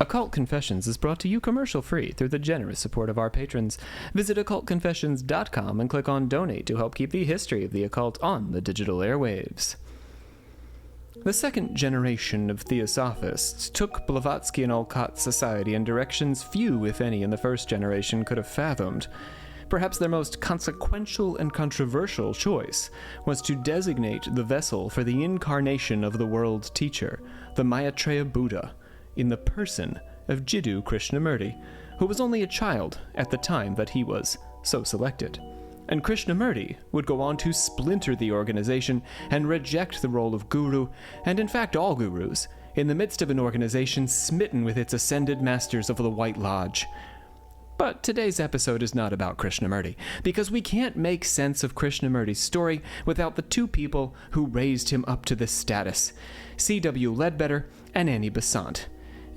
Occult Confessions is brought to you commercial-free through the generous support of our patrons. Visit occultconfessions.com and click on Donate to help keep the history of the occult on the digital airwaves. The second generation of Theosophists took Blavatsky and Olcott society in directions few, if any, in the first generation could have fathomed. Perhaps their most consequential and controversial choice was to designate the vessel for the incarnation of the world teacher, the Maitreya Buddha, in the person of Jiddu Krishnamurti, who was only a child at the time that he was so selected. And Krishnamurti would go on to splinter the organization and reject the role of guru, and in fact all gurus, in the midst of an organization smitten with its ascended masters of the White Lodge. But today's episode is not about Krishnamurti, because we can't make sense of Krishnamurti's story without the two people who raised him up to this status, C.W. Ledbetter and Annie Besant.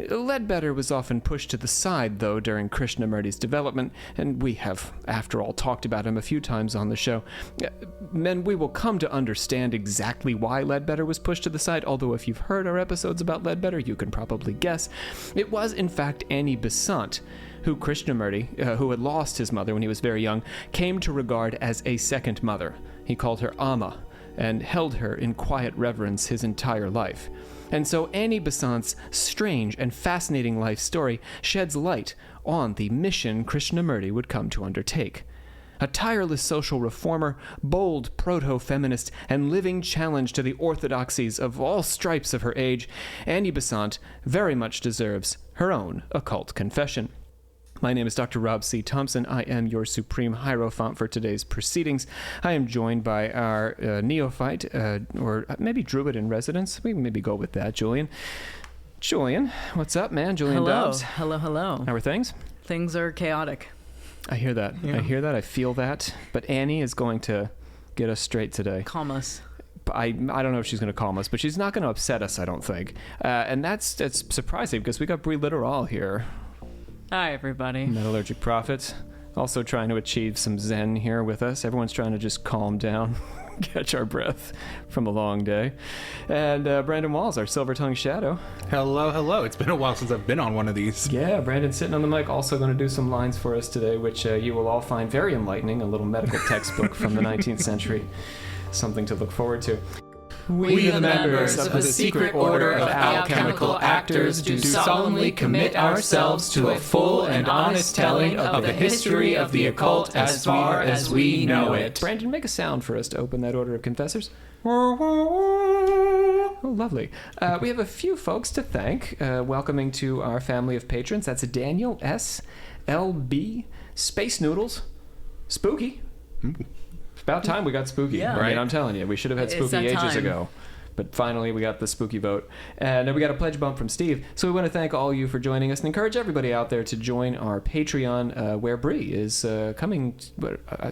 Ledbetter was often pushed to the side, though, during Krishnamurti's development, and we have, after all, talked about him a few times on the show. And we will come to understand exactly why Ledbetter was pushed to the side, although if you've heard our episodes about Ledbetter, you can probably guess. It was, in fact, Annie Besant, who Krishnamurti, who had lost his mother when he was very young, came to regard as a second mother. He called her Amma, and held her in quiet reverence his entire life. And so Annie Besant's strange and fascinating life story sheds light on the mission Krishnamurti would come to undertake. A tireless social reformer, bold proto-feminist, and living challenge to the orthodoxies of all stripes of her age, Annie Besant very much deserves her own occult confession. My name is Dr. Rob C. Thompson. I am your supreme hierophant for today's proceedings. I am joined by our neophyte, or maybe druid in residence. We can maybe go with that, Julian. Julian, what's up, man? Julian Dobbs. Hello. How are things? Things are chaotic. I hear that. Yeah. I hear that. I feel that. But Annie is going to get us straight today. Calm us. I don't know if she's going to calm us, but she's not going to upset us, I don't think. And that's surprising, because we got Brie Littoral here. Hi, everybody. Metallurgic Prophets. Also trying to achieve some zen here with us. Everyone's trying to just calm down, catch our breath from a long day. And Brandon Walls, our silver-tongued shadow. Hello. It's been a while since I've been on one of these. Yeah, Brandon's sitting on the mic, also going to do some lines for us today, which you will all find very enlightening, a little medical textbook from the 19th century. Something to look forward to. We, the members of the secret order of alchemical actors, do solemnly commit ourselves to a full and honest telling of the history of the occult as far as we know it. Brandon, make a sound for us to open that order of confessors. Oh, lovely. We have a few folks to thank. Welcoming to our family of patrons. That's Daniel S., LB, Space Noodles, Spooky. It's about time we got Spooky. Yeah. I mean, I'm telling you, we should have had Spooky ages ago. But finally, we got the Spooky vote. And then we got a pledge bump from Steve. So we want to thank all you for joining us and encourage everybody out there to join our Patreon, where Brie is coming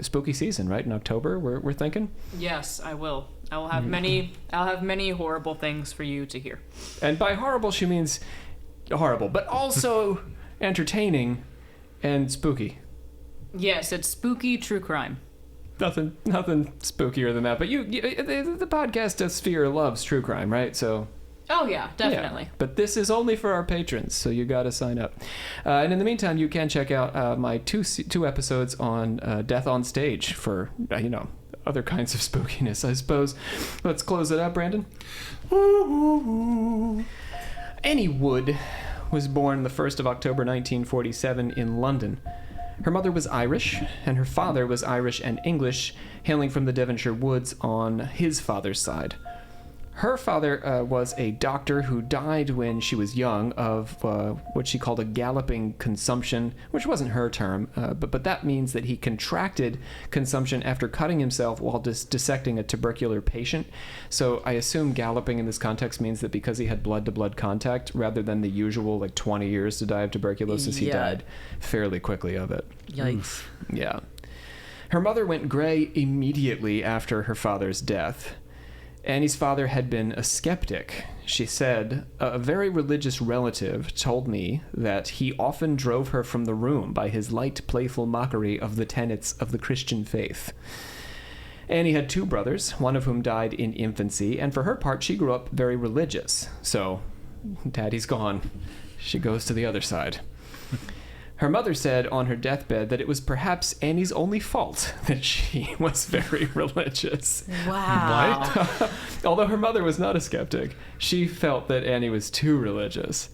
spooky season, right? In October, we're thinking? Yes, I will. I'll have many horrible things for you to hear. And by horrible, she means horrible, but also entertaining and spooky. Yes, it's spooky true crime. Nothing spookier than that. But the podcast sphere loves true crime, right? So. Oh yeah, definitely. Yeah. But this is only for our patrons, so you got to sign up. And in the meantime, you can check out my two episodes on Death on Stage for other kinds of spookiness, I suppose. Let's close it up, Brandon. Annie Wood was born the 1st of October 1947 in London. Her mother was Irish, and her father was Irish and English, hailing from the Devonshire Woods on his father's side. Her father was a doctor who died when she was young of what she called a galloping consumption, which wasn't her term, but that means that he contracted consumption after cutting himself while dissecting a tubercular patient. So I assume galloping in this context means that because he had blood-to-blood contact, rather than the usual 20 years to die of tuberculosis, he died fairly quickly of it. Yikes. Yeah. Her mother went gray immediately after her father's death. Annie's father had been a skeptic. She said, a very religious relative told me that he often drove her from the room by his light, playful mockery of the tenets of the Christian faith. Annie had two brothers, one of whom died in infancy, and for her part, she grew up very religious. So Daddy's gone. She goes to the other side. Her mother said on her deathbed that it was perhaps Annie's only fault that she was very religious. Wow. What? Although her mother was not a skeptic, she felt that Annie was too religious.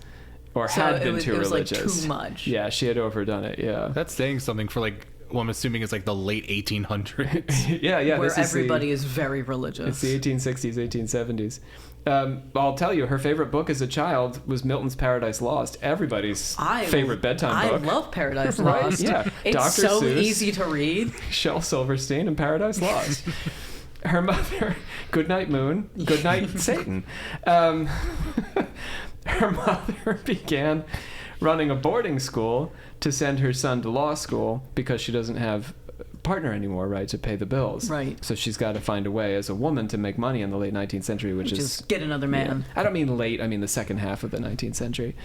Or So had been it too was religious. like too much. Yeah, she had overdone it, yeah. That's saying something for like, well, I'm assuming it's like the late 1800s. yeah, Where this is everybody is very It's religious. the 1860s, 1870s. I'll tell you, her favorite book as a child was Milton's Paradise Lost. Everybody's favorite bedtime book. I love Paradise Right? Lost. Yeah. It's Dr. so Seuss. easy to read. Shel Silverstein and Paradise Lost. Her mother, Goodnight Moon, Goodnight Satan. Her mother began running a boarding school to send her son to law school because she doesn't have a partner anymore, right, to pay the bills. Right. So she's got to find a way as a woman to make money in the late 19th century, which is... Just get another man. Yeah. I don't mean late, I mean the second half of the 19th century.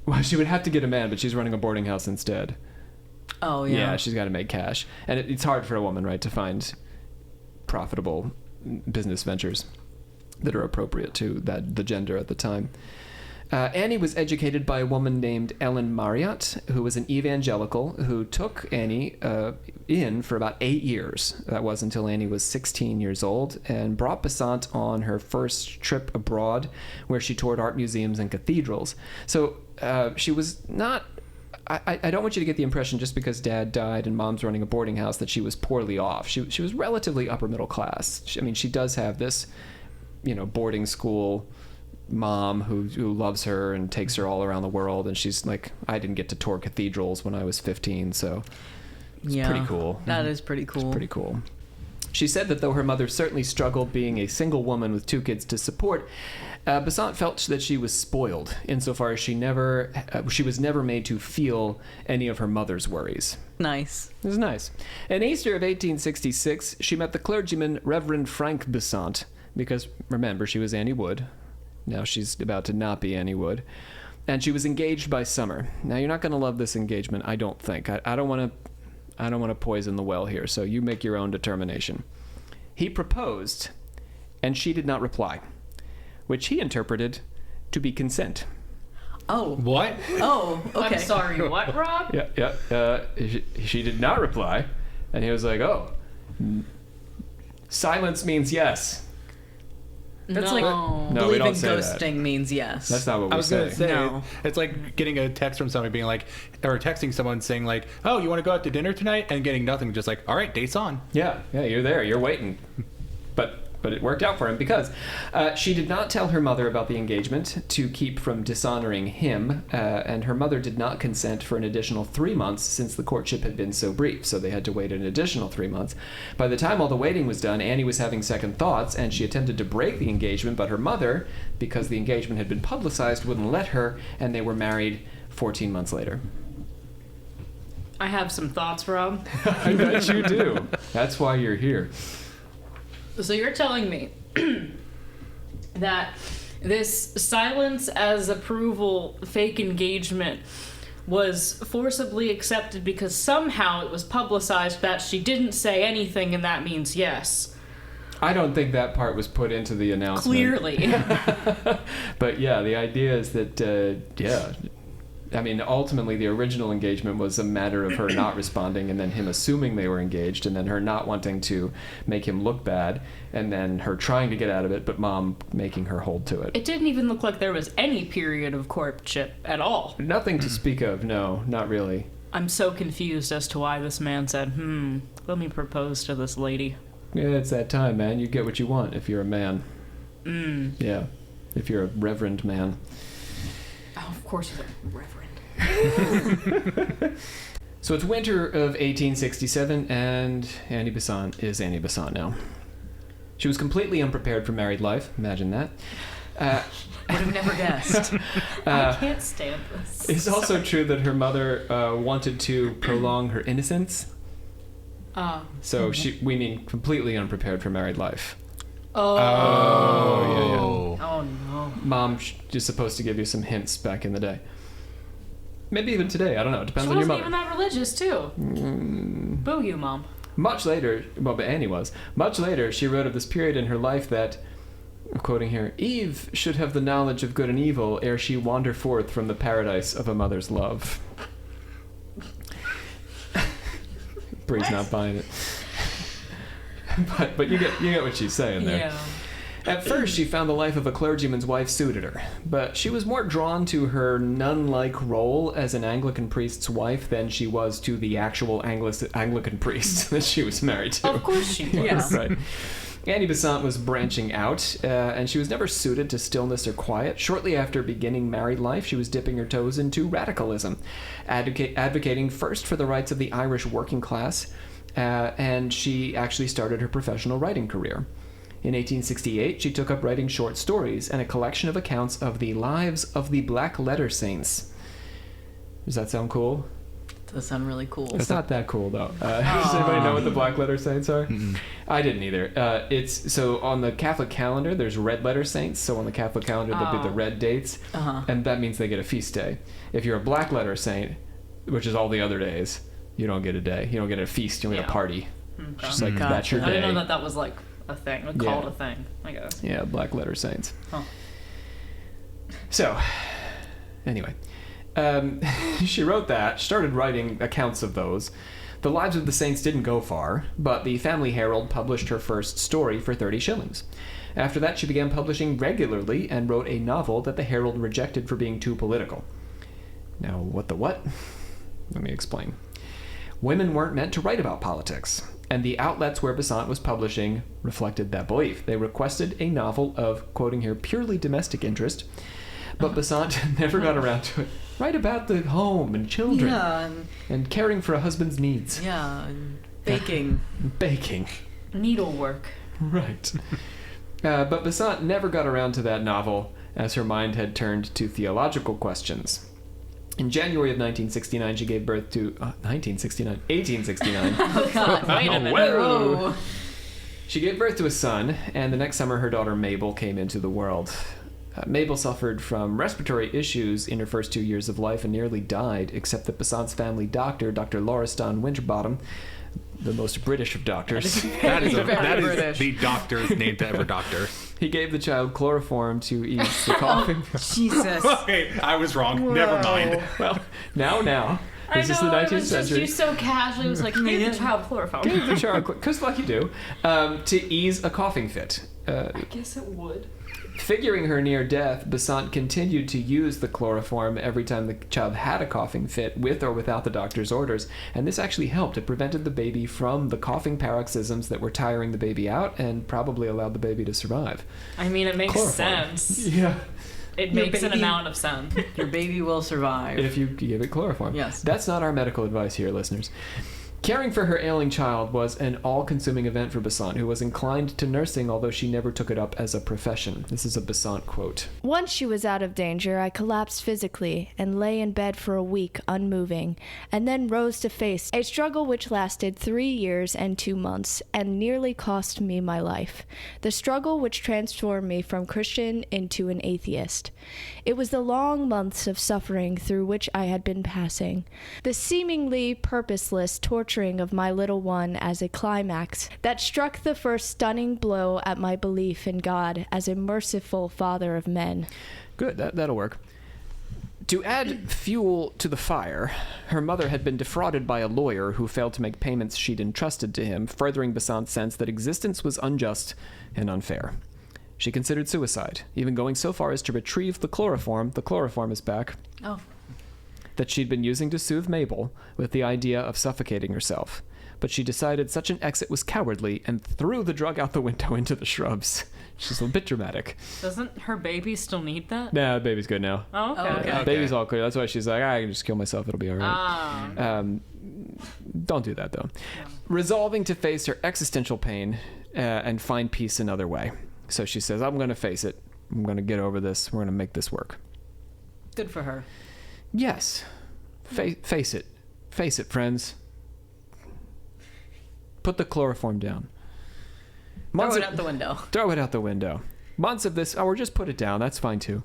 Well, she would have to get a man, but she's running a boarding house instead. Oh, yeah. Yeah, she's got to make cash. And it's hard for a woman, right, to find profitable business ventures that are appropriate to the gender at the time. Annie was educated by a woman named Ellen Marriott, who was an evangelical who took Annie in for about 8 years. That was until Annie was 16 years old, and brought Besant on her first trip abroad, where she toured art museums and cathedrals. So she was not... I don't want you to get the impression just because Dad died and Mom's running a boarding house that she was poorly off. She was relatively upper middle class. She does have this, boarding school mom who loves her and takes her all around the world, and she's like, I didn't get to tour cathedrals when I was 15, so it's pretty cool. That is pretty cool. It's pretty cool. She said that though her mother certainly struggled being a single woman with 2 kids to support, Besant felt that she was spoiled insofar as she was never made to feel any of her mother's worries. Nice. It was nice. In Easter of 1866, she met the clergyman Reverend Frank Besant, because remember, she was Annie Wood. Now she's about to not be Annie Wood. And she was engaged by summer. Now you're not going to love this engagement, I don't think. I don't want to poison the well here, so you make your own determination. He proposed, and she did not reply, which he interpreted to be consent. Oh. What? Oh, okay. I'm sorry, what, Rob? Yeah. She did not reply, and he was like, oh, silence means yes. That's No. like No, we believing don't say ghosting that. means yes. That's not what I we was going to say. say, No. it's like getting a text from somebody being like, or texting someone saying like, oh, you want to go out to dinner tonight? And getting nothing, just like, all right, date's on. Yeah, you're there, you're waiting. But it worked out for him because she did not tell her mother about the engagement to keep from dishonoring him, and her mother did not consent for an additional 3 months since the courtship had been so brief, so they had to wait an additional 3 months. By the time all the waiting was done, Annie was having second thoughts, and she attempted to break the engagement, but her mother, because the engagement had been publicized, wouldn't let her, and they were married 14 months later. I have some thoughts, Rob. I bet you do. That's why you're here. So you're telling me that this silence as approval fake engagement was forcibly accepted because somehow it was publicized that she didn't say anything and that means yes. I don't think that part was put into the announcement. Clearly. But yeah, the idea is that, I mean, ultimately the original engagement was a matter of her not responding and then him assuming they were engaged and then her not wanting to make him look bad and then her trying to get out of it, but Mom making her hold to it. It didn't even look like there was any period of courtship at all. Nothing to speak of, no, not really. I'm so confused as to why this man said, let me propose to this lady. Yeah, it's that time, man. You get what you want if you're a man. Yeah, if you're a reverend man. Oh, of course he's a reverend. So it's winter of 1867, and Annie Besant is Annie Besant now. She was completely unprepared for married life. Imagine that. Would have never guessed. I can't stand this. It's also true that her mother wanted to prolong her innocence. So we mean completely unprepared for married life. Oh. Oh. Oh, no. Mom is supposed to give you some hints back in the day. Maybe even today. I don't know. It depends She on your wasn't mother. even that religious, too. Boo you, Mom. Much later, but Annie was. Much later, she wrote of this period in her life that quoting here, Eve should have the knowledge of good and evil ere she wander forth from the paradise of a mother's love. Bree's not buying it. But you get what she's saying there. Yeah. At first, she found the life of a clergyman's wife suited her, but she was more drawn to her nun-like role as an Anglican priest's wife than she was to the actual Anglican priest that she was married to. Of course she was. Yeah. Right. Annie Besant was branching out, and she was never suited to stillness or quiet. Shortly after beginning married life, she was dipping her toes into radicalism, advocating first for the rights of the Irish working class, and she actually started her professional writing career. In 1868, she took up writing short stories and a collection of accounts of the lives of the Black Letter Saints. Does that sound cool? Does sound really cool. It's not that cool, though. Does anybody know what the Black Letter Saints are? Mm-mm. I didn't either. It's so on the Catholic calendar, there's Red Letter Saints. So on the Catholic calendar, there'll be the red dates, and that means they get a feast day. If you're a Black Letter Saint, which is all the other days, you don't get a day. You don't get a feast. You don't get a party. Okay. It's just like that's your I day. didn't know that was like a thing. Called a thing, I guess. Yeah, Black Letter Saints. Huh. So, anyway, she wrote that, started writing accounts of those. The lives of the saints didn't go far, but the Family Herald published her first story for 30 shillings. After that, she began publishing regularly and wrote a novel that the Herald rejected for being too political. Now, what the what? Let me explain. Women weren't meant to write about politics, and the outlets where Besant was publishing reflected that belief. They requested a novel of, quoting here, purely domestic interest, but Besant never got around to it. Write about the home and children, and caring for a husband's needs. Yeah, and baking. Baking. Needlework. Right. But Besant never got around to that novel, as her mind had turned to theological questions. In January of 1969, she gave birth to... 1869. Oh, God. Wait a minute. Whoa. She gave birth to a son, and the next summer her daughter Mabel came into the world. Mabel suffered from respiratory issues in her first 2 years of life and nearly died, except that Besant's family doctor, Dr. Lauriston Winterbottom, the most British of doctors... That is British. the doctor's name to ever doctor. He gave the child chloroform to ease the coughing. Jesus. Okay, I was wrong. Never mind. Well, now. I This know, is the 19th it was just century. you so casually. It was like, give the child chloroform. Gave the child, because like you do, to ease a coughing fit. I guess it would. Figuring her near death, Besant continued to use the chloroform every time the child had a coughing fit, with or without the doctor's orders, and this actually helped. It prevented the baby from the coughing paroxysms that were tiring the baby out and probably allowed the baby to survive. I mean, it makes Chloroform. sense. Yeah. It Your makes an baby- amount of sense. Your baby will survive. If you give it chloroform. Yes. That's not our medical advice here, listeners. Caring for her ailing child was an all-consuming event for Besant, who was inclined to nursing, although she never took it up as a profession. This is a Besant quote. Once she was out of danger, I collapsed physically and lay in bed for a week unmoving, and then rose to face a struggle which lasted 3 years and 2 months and nearly cost me my life. The struggle which transformed me from Christian into an atheist. It was the long months of suffering through which I had been passing, the seemingly purposeless torturing of my little one as a climax that struck the first stunning blow at my belief in God as a merciful Father of men. Good, that'll work. To add fuel to the fire, her mother had been defrauded by a lawyer who failed to make payments she'd entrusted to him, furthering Besant's sense that existence was unjust and unfair. She considered suicide, even going so far as to retrieve the chloroform is back, Oh. that she'd been using to soothe Mabel with the idea of suffocating herself. But she decided such an exit was cowardly and threw the drug out the window into the shrubs. She's a bit dramatic. Doesn't her baby still need that? Nah, the baby's good now. Oh, okay. Oh, okay. Baby's all clear. That's why she's like, I can just kill myself. It'll be all right. Ah. Don't do that, though. Resolving to face her existential pain and find peace another way. So she says, I'm going to face it. I'm going to get over this. We're going to make this work. Good for her. Yes. Face it. Face it, friends. Put the chloroform down. Throw it out the window. Throw it out the window. Months of this, or just put it down, that's fine too.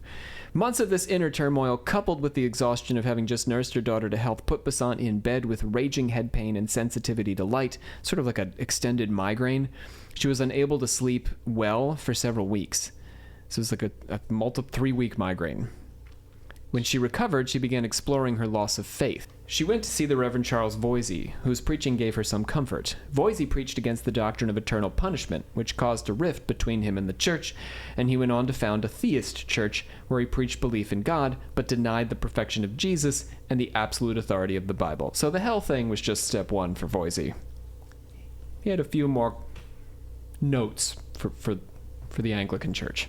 Months of this inner turmoil, coupled with the exhaustion of having just nursed her daughter to health, put Besant in bed with raging head pain and sensitivity to light, sort of like an extended migraine. She was unable to sleep well for several weeks. So it was like a 3-week migraine. When she recovered, she began exploring her loss of faith. She went to see the Reverend Charles Voysey, whose preaching gave her some comfort. Voysey preached against the doctrine of eternal punishment, which caused a rift between him and the church, and he went on to found a theist church where he preached belief in God, but denied the perfection of Jesus and the absolute authority of the Bible. So the hell thing was just step one for Voysey. He had a few more notes for the Anglican Church.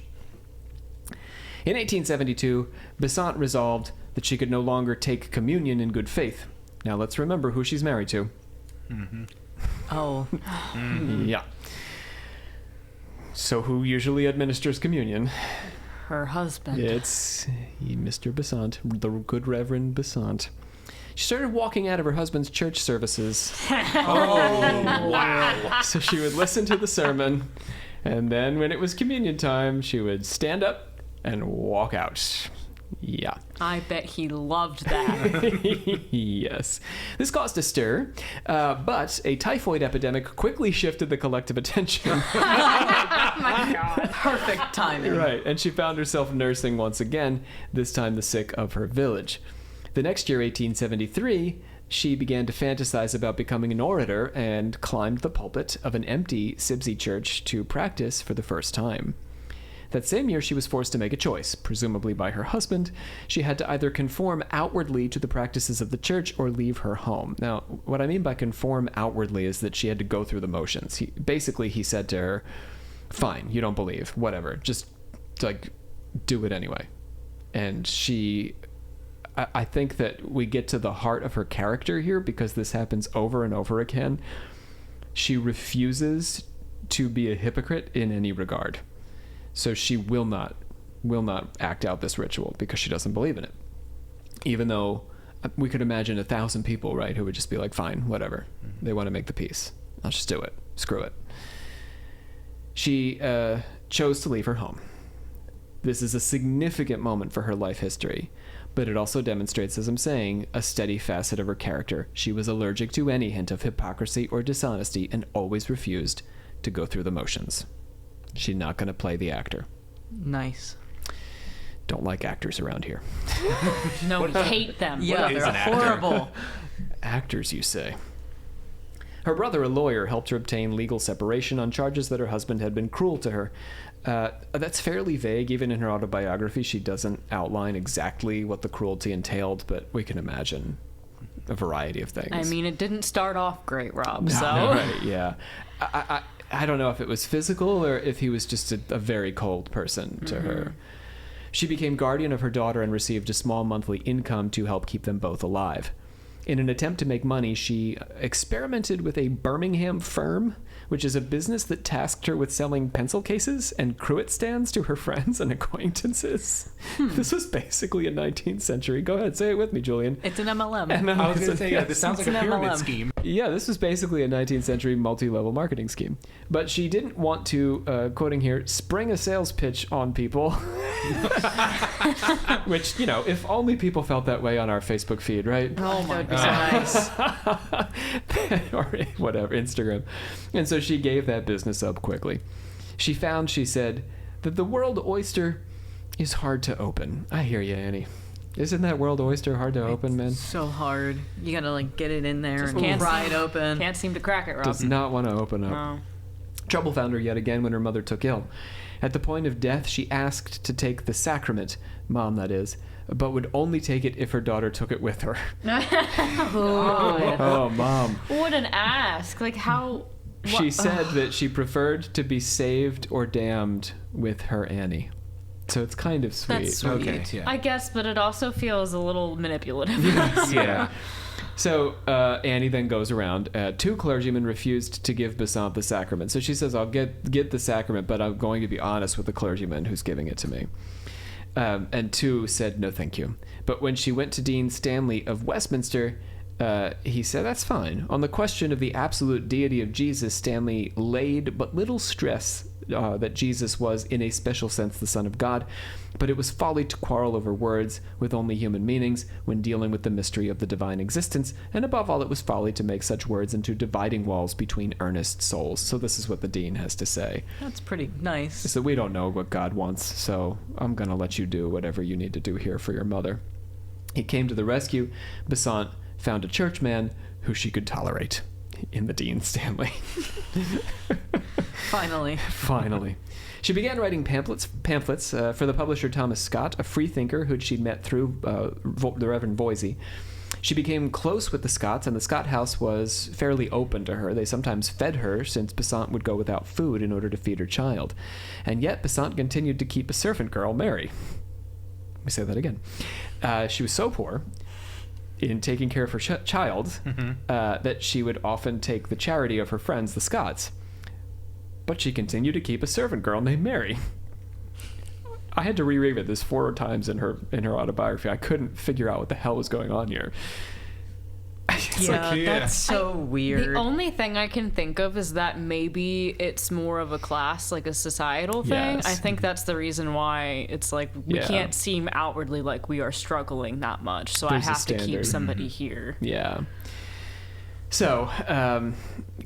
In 1872, Besant resolved that she could no longer take communion in good faith. Now let's remember who she's married to. Mm-hmm. Oh. Yeah. So who usually administers communion? Her husband. It's Mr. Besant, the good Reverend Besant. She started walking out of her husband's church services. Oh, wow. So she would listen to the sermon, and then when it was communion time, she would stand up and walk out. Yeah. I bet he loved that. Yes. This caused a stir, but a typhoid epidemic quickly shifted the collective attention. Oh my God. Perfect timing. Right, and she found herself nursing once again, this time the sick of her village. The next year, 1873, she began to fantasize about becoming an orator and climbed the pulpit of an empty Sibsey church to practice for the first time. That same year, she was forced to make a choice, presumably by her husband. She had to either conform outwardly to the practices of the church or leave her home. Now, what I mean by conform outwardly is that she had to go through the motions. He said to her, fine, you don't believe, whatever, just, like, do it anyway. And I think that we get to the heart of her character here because this happens over and over again. She refuses to be a hypocrite in any regard. So she will not act out this ritual because she doesn't believe in it. Even though we could imagine 1,000 people, right, who would just be like, fine, whatever. They want to make the peace. I'll just do it. Screw it. She chose to leave her home. This is a significant moment for her life history, but it also demonstrates, as I'm saying, a steady facet of her character. She was allergic to any hint of hypocrisy or dishonesty and always refused to go through the motions. She's not going to play the actor. Nice. Don't like actors around here. No, we hate them. Yeah, they're horrible. Actors, you say? Her brother, a lawyer, helped her obtain legal separation on charges that her husband had been cruel to her. That's fairly vague. Even in her autobiography, she doesn't outline exactly what the cruelty entailed, but we can imagine a variety of things. I mean, it didn't start off great, Rob, No, so... right, yeah. I don't know if it was physical or if he was just a very cold person to her. She became guardian of her daughter and received a small monthly income to help keep them both alive. In an attempt to make money, she experimented with a Birmingham firm, which is a business that tasked her with selling pencil cases and cruet stands to her friends and acquaintances. This was basically a 19th century. Go ahead, say it with me, Julian. It's an MLM. I was going to say, yeah, this sounds like a pyramid MLM. scheme. Yeah, this was basically a 19th century multi-level marketing scheme. But she didn't want to, quoting here, spring a sales pitch on people. Which, if only people felt that way on our Facebook feed, right? Oh my God. Or whatever, Instagram. And so she gave that business up quickly. She said, that the world oyster is hard to open. I hear you, Annie. Isn't that world oyster hard to open, man? So hard. You gotta get it in there Just and pry it open. Can't seem to crack it, Rob. Does not want to open up. No. Trouble found her yet again when her mother took ill. At the point of death, she asked to take the sacrament, Mom that is, but would only take it if her daughter took it with her. Oh, Mom. What an ask. Like, how... She said that she preferred to be saved or damned with her Annie. So it's kind of sweet. That's sweet. Okay, yeah. I guess, but it also feels a little manipulative. Yeah. So Annie then goes around. 2 clergymen refused to give Besant the sacrament. So she says, I'll get the sacrament, but I'm going to be honest with the clergyman who's giving it to me. And 2 said, no, thank you. But when she went to Dean Stanley of Westminster, he said, that's fine. On the question of the absolute deity of Jesus, Stanley laid but little stress that Jesus was in a special sense the Son of God, but it was folly to quarrel over words with only human meanings when dealing with the mystery of the divine existence, and above all it was folly to make such words into dividing walls between earnest souls. So this is what the dean has to say. That's pretty nice. So we don't know what God wants, so I'm going to let you do whatever you need to do here for your mother. He came to the rescue. Besant found a churchman who she could tolerate in the Dean Stanley. Finally. She began writing pamphlets for the publisher Thomas Scott, a freethinker who she'd met through the Reverend Voisey. She became close with the Scotts, and the Scott house was fairly open to her. They sometimes fed her, since Besant would go without food in order to feed her child. And yet Besant continued to keep a servant girl, Mary. Let me say that again. She was so poor in taking care of her child that she would often take the charity of her friends, the Scotts. But she continued to keep a servant girl named Mary. I had to reread this 4 times in her autobiography. I couldn't figure out what the hell was going on here. That's so weird. The only thing I can think of is that maybe it's more of a class, like a societal thing. Yes. I think that's the reason why it's like we can't seem outwardly like we are struggling that much. So There's a I have to keep standard. somebody here. Yeah. So,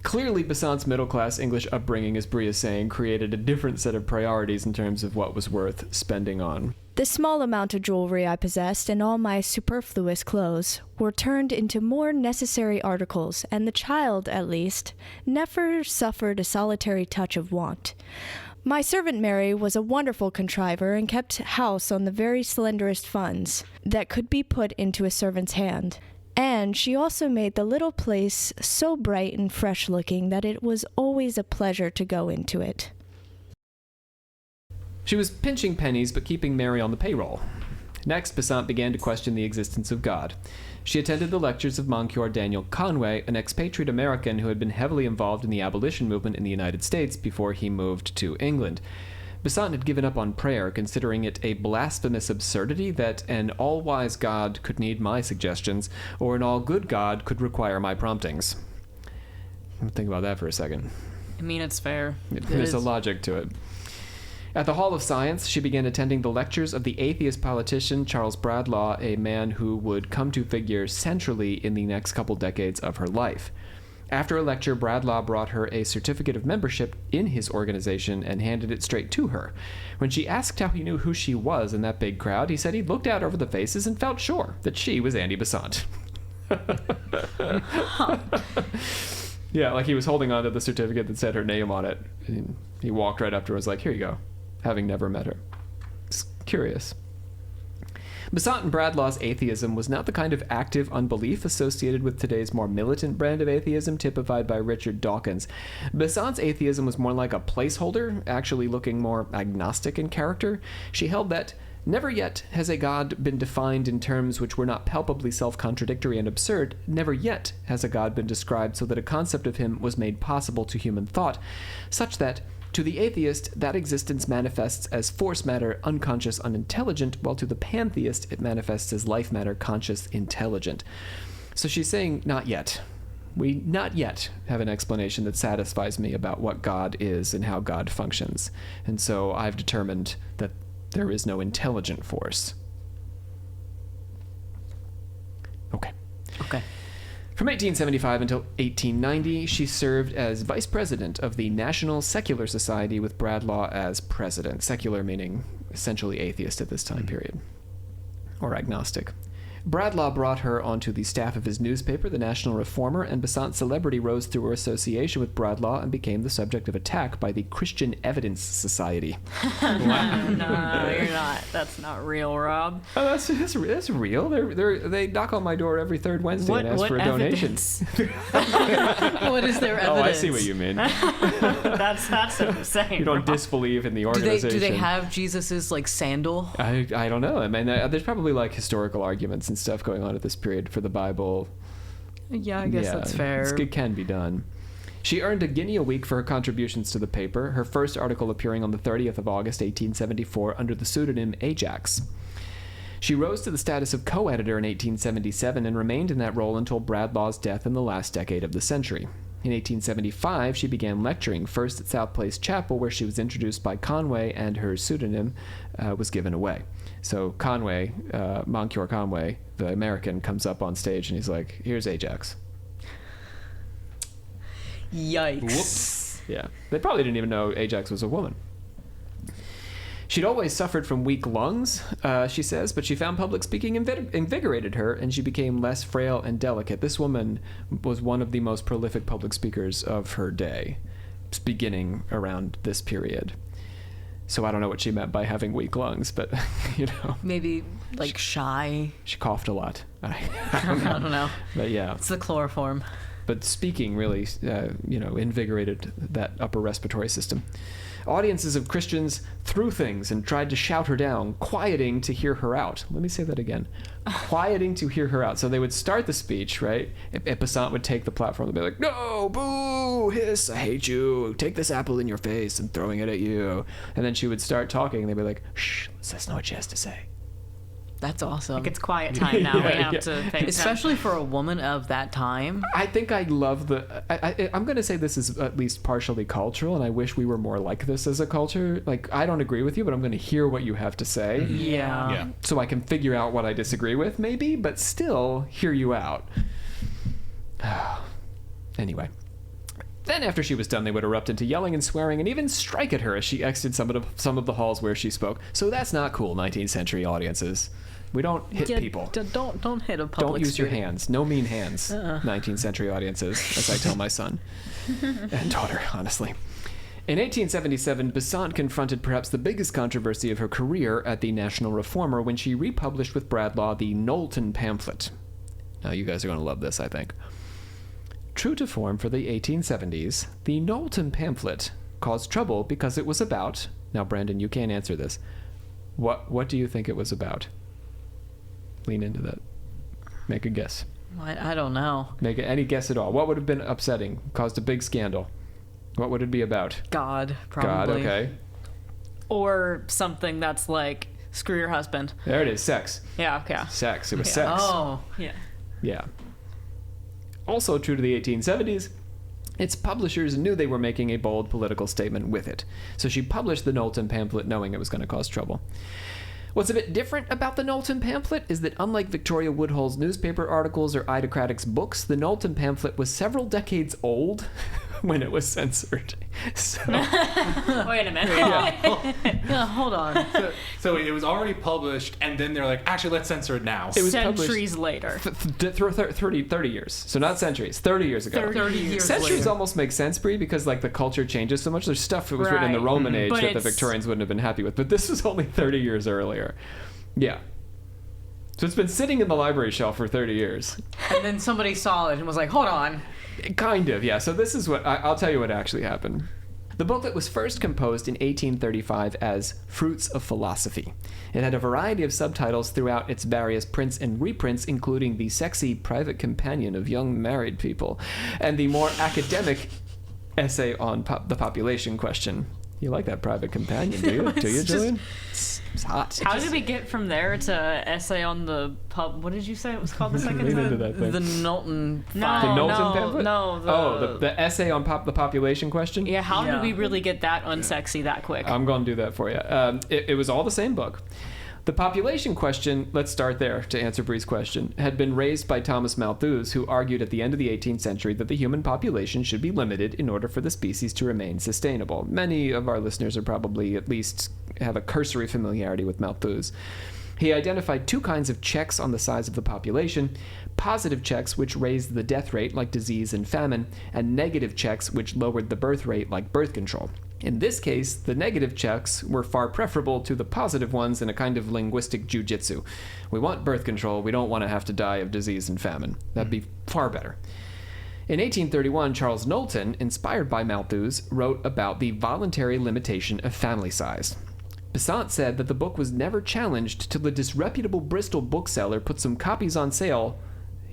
clearly Besant's middle-class English upbringing, as Brie is saying, created a different set of priorities in terms of what was worth spending on. The small amount of jewelry I possessed and all my superfluous clothes were turned into more necessary articles, and the child, at least, never suffered a solitary touch of want. My servant Mary was a wonderful contriver and kept house on the very slenderest funds that could be put into a servant's hand. And she also made the little place so bright and fresh-looking that it was always a pleasure to go into it. She was pinching pennies but keeping Mary on the payroll. Next, Besant began to question the existence of God. She attended the lectures of Moncure Daniel Conway, an expatriate American who had been heavily involved in the abolition movement in the United States before he moved to England. Besant had given up on prayer, considering it a blasphemous absurdity that an all-wise God could need my suggestions, or an all-good God could require my promptings. Think about that for a second. I mean, it's fair. There's a logic to it. At the Hall of Science, she began attending the lectures of the atheist politician Charles Bradlaugh, a man who would come to figure centrally in the next couple decades of her life. After a lecture, Bradlaugh brought her a certificate of membership in his organization and handed it straight to her. When she asked how he knew who she was in that big crowd, he said he'd looked out over the faces and felt sure that she was Annie Besant. Yeah, like he was holding on to the certificate that said her name on it. And he walked right up to her and was like, here you go, having never met her. It's curious. Besant and Bradlaugh's atheism was not the kind of active unbelief associated with today's more militant brand of atheism typified by Richard Dawkins. Besant's atheism was more like a placeholder, actually looking more agnostic in character. She held that never yet has a God been defined in terms which were not palpably self-contradictory and absurd. Never yet has a God been described so that a concept of him was made possible to human thought, such that to the atheist, that existence manifests as force matter, unconscious, unintelligent, while to the pantheist, it manifests as life matter, conscious, intelligent. So she's saying, not yet. We not yet have an explanation that satisfies me about what God is and how God functions. And so I've determined that there is no intelligent force. Okay. From 1875 until 1890, she served as vice president of the National Secular Society with Bradlaugh as president. Secular meaning essentially atheist at this time period, or agnostic. Bradlaugh brought her onto the staff of his newspaper, The National Reformer, and Besant's celebrity rose through her association with Bradlaugh and became the subject of attack by the Christian Evidence Society. No, you're not. That's not real, Rob. Oh, that's real. They knock on my door every third Wednesday and ask for a donation. What is their evidence? Oh, I see what you mean. That's what I'm saying. You don't Rob. disbelieve in the Do organization. they have Jesus's like sandal? I don't know. I mean, there's probably like historical arguments and stuff going on at this period for the Bible. Yeah, I guess that's fair. It can be done. She earned $1 a week for her contributions to the paper, her first article appearing on the 30th of August, 1874, under the pseudonym Ajax. She rose to the status of co-editor in 1877 and remained in that role until Bradlaugh's death in the last decade of the century. In 1875, she began lecturing, first at South Place Chapel, where she was introduced by Conway, and her pseudonym was given away. So Conway, Moncure Conway, the American, comes up on stage and he's like, here's Ajax. Yikes. Whoops. Yeah. They probably didn't even know Ajax was a woman. She'd always suffered from weak lungs, she says, but she found public speaking invigorated her, and she became less frail and delicate. This woman was one of the most prolific public speakers of her day, beginning around this period. So I don't know what she meant by having weak lungs, but, you know. Maybe, like, shy. She coughed a lot. I I don't know. But yeah. It's the chloroform. But speaking really, invigorated that upper respiratory system. Audiences of Christians threw things and tried to shout her down, quieting to hear her out. Let me say that again. Quieting to hear her out. So they would start the speech, right? And Besant would take the platform and be like, no, boo, hiss, I hate you. Take this apple in your face. I'm throwing it at you. And then she would start talking and they'd be like, shh, let's listen to what she has to say. That's awesome. Like, it's quiet time now. We have to pay Especially for a woman of that time. I think I love I'm going to say this is at least partially cultural, and I wish we were more like this as a culture. Like, I don't agree with you, but I'm going to hear what you have to say. Yeah. So I can figure out what I disagree with, maybe, but still hear you out. Anyway. Then after she was done, they would erupt into yelling and swearing and even strike at her as she exited some of the halls where she spoke. So that's not cool, 19th century audiences. We don't hit people. Don't hit a public Don't use your street. hands. No mean hands, 19th century audiences, as I tell my son and daughter, honestly. In 1877, Besant confronted perhaps the biggest controversy of her career at the National Reformer when she republished with Bradlaugh the Knowlton pamphlet. Now, you guys are going to love this, I think. True to form for the 1870s, the Knowlton pamphlet caused trouble because it was about... Now, Brandon, you can't answer this. What do you think it was about? Lean into that. Make a guess. I don't know. Make any guess at all. What would have been upsetting? Caused a big scandal. What would it be about? God, probably. God, okay. Or something that's like, screw your husband. There it is, sex. Yeah, okay. Sex. It was Yeah. sex. Oh. Yeah. Yeah. Also true to the 1870s, its publishers knew they were making a bold political statement with it. So she published the Knowlton pamphlet knowing it was going to cause trouble. What's a bit different about the Knowlton pamphlet is that unlike Victoria Woodhull's newspaper articles or Ida Craddock's books, the Knowlton pamphlet was several decades old when it was censored. So, Wait a minute. Yeah, hold on. So it was already published, and then they're like, actually, let's censor it now. It was Centuries later. 30 years. So not centuries, 30 years ago. 30 years Centuries later. almost make sense, Brie, because like the culture changes so much. There's stuff that was written in the Right. Roman age But that the it's- Victorians wouldn't have been happy with. But this was only 30 years earlier. Yeah. So it's been sitting in the library shelf for 30 years. And then somebody saw it and was like, hold on. Kind of, yeah. So this is what I'll tell you what actually happened. The booklet was first composed in 1835 as Fruits of Philosophy. It had a variety of subtitles throughout its various prints and reprints, including the sexy Private Companion of Young Married People and the more academic essay on the population question. You like that Private Companion, do you? Do you, Julian? It's hot. How did we get from there to essay on the pub? What did you say it was called the second Lean into time? that thing. The Knowlton No, file. The Knowlton no, pamphlet? no. The essay on the population question? Yeah, how Yeah. did we really get that unsexy that quick? I'm going to do that for you. It was all the same book. The population question, let's start there to answer Bree's question, had been raised by Thomas Malthus, who argued at the end of the 18th century that the human population should be limited in order for the species to remain sustainable. Many of our listeners are probably at least have a cursory familiarity with Malthus. He identified two kinds of checks on the size of the population: positive checks, which raised the death rate, like disease and famine, and negative checks, which lowered the birth rate, like birth control. In this case, the negative checks were far preferable to the positive ones in a kind of linguistic jujitsu. We want birth control, we don't want to have to die of disease and famine. That'd be far better. In 1831, Charles Knowlton, inspired by Malthus, wrote about the voluntary limitation of family size. Besant said that the book was never challenged till the disreputable Bristol bookseller put some copies on sale.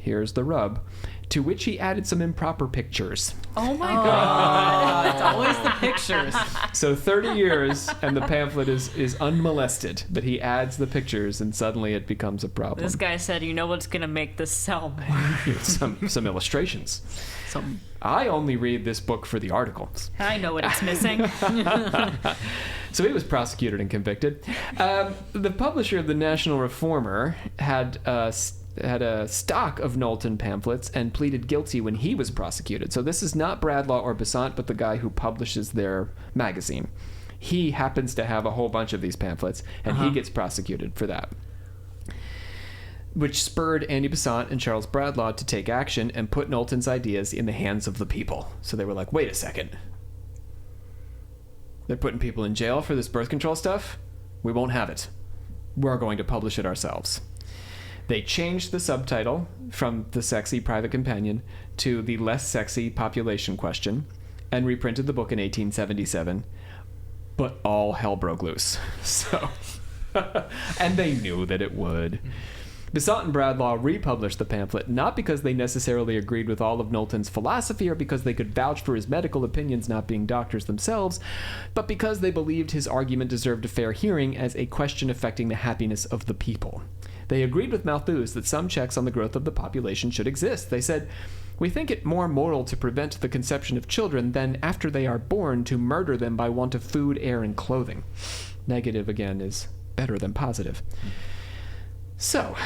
here's the rub, to which he added some improper pictures. Oh my god. It's always the pictures. So 30 years and the pamphlet is unmolested, but he adds the pictures and suddenly it becomes a problem. This guy said, you know what's going to make this sell more? some illustrations. I only read this book for the articles. I know what it's missing. So he was prosecuted and convicted. The publisher of the National Reformer had a stock of Knowlton pamphlets and pleaded guilty when he was prosecuted. So this is not Bradlaugh or Besant, but the guy who publishes their magazine. He happens to have a whole bunch of these pamphlets, and he gets prosecuted for that, which spurred Annie Besant and Charles Bradlaugh to take action and put Knowlton's ideas in the hands of the people. So they were like, wait a second. They're putting people in jail for this birth control stuff? We won't have it. We're going to publish it ourselves. They changed the subtitle from The Sexy Private Companion to The Less Sexy Population Question and reprinted the book in 1877. But all hell broke loose. So, and they knew that it would. Besant and Bradlaugh republished the pamphlet not because they necessarily agreed with all of Knowlton's philosophy or because they could vouch for his medical opinions not being doctors themselves, but because they believed his argument deserved a fair hearing as a question affecting the happiness of the people. They agreed with Malthus that some checks on the growth of the population should exist. They said, "We think it more moral to prevent the conception of children than, after they are born, to murder them by want of food, air, and clothing." Negative, again, is better than positive. So,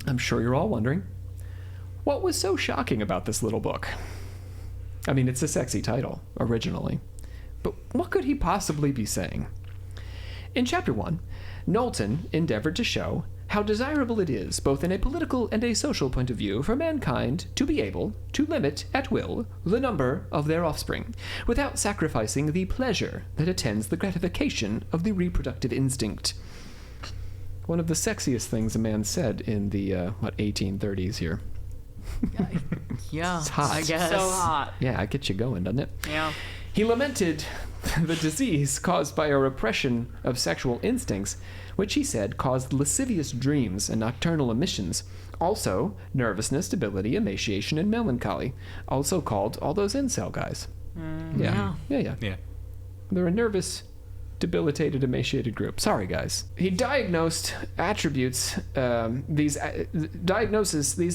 I'm sure you're all wondering, what was so shocking about this little book? I mean, it's a sexy title, originally. But what could he possibly be saying? In Chapter 1, Knowlton endeavored to show how desirable it is, both in a political and a social point of view, for mankind to be able to limit at will the number of their offspring, without sacrificing the pleasure that attends the gratification of the reproductive instinct. One of the sexiest things a man said in the, 1830s here. Yeah, It's hot. I guess. So hot. Yeah, it gets you going, doesn't it? Yeah. He lamented the disease caused by a repression of sexual instincts, which he said caused lascivious dreams and nocturnal emissions, also nervousness, debility, emaciation, and melancholy, also called all those incel guys. Yeah. They're a nervous, debilitated, emaciated group. Sorry, guys. He diagnosed these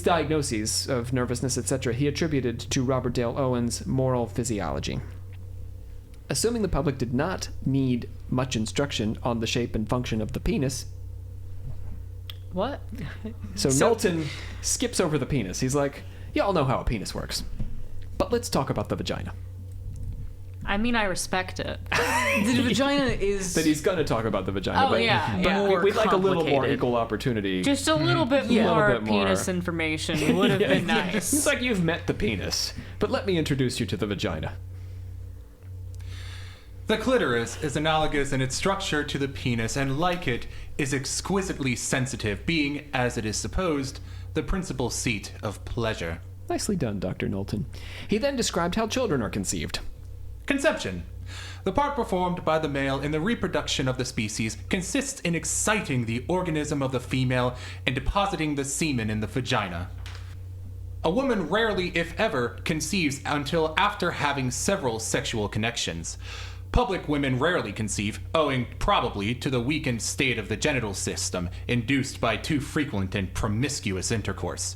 diagnoses of nervousness, etc. He attributed to Robert Dale Owen's moral physiology. Assuming the public did not need much instruction on the shape and function of the penis. What? So Knowlton skips over the penis. He's like, y'all know how a penis works, but let's talk about the vagina. I mean, I respect it. The vagina is... That he's going to talk about the vagina. Oh, but, yeah, but yeah. we'd like a little more Complicated. equal opportunity. Just a little bit Yeah. more A little bit more. penis information would have been nice. It's like you've met the penis, but let me introduce you to the vagina. The clitoris is analogous in its structure to the penis, and like it, is exquisitely sensitive, being, as it is supposed, the principal seat of pleasure. Nicely done, Dr. Knowlton. He then described how children are conceived. Conception. The part performed by the male in the reproduction of the species consists in exciting the organism of the female and depositing the semen in the vagina. A woman rarely, if ever, conceives until after having several sexual connections. Public women rarely conceive, owing probably to the weakened state of the genital system, induced by too frequent and promiscuous intercourse.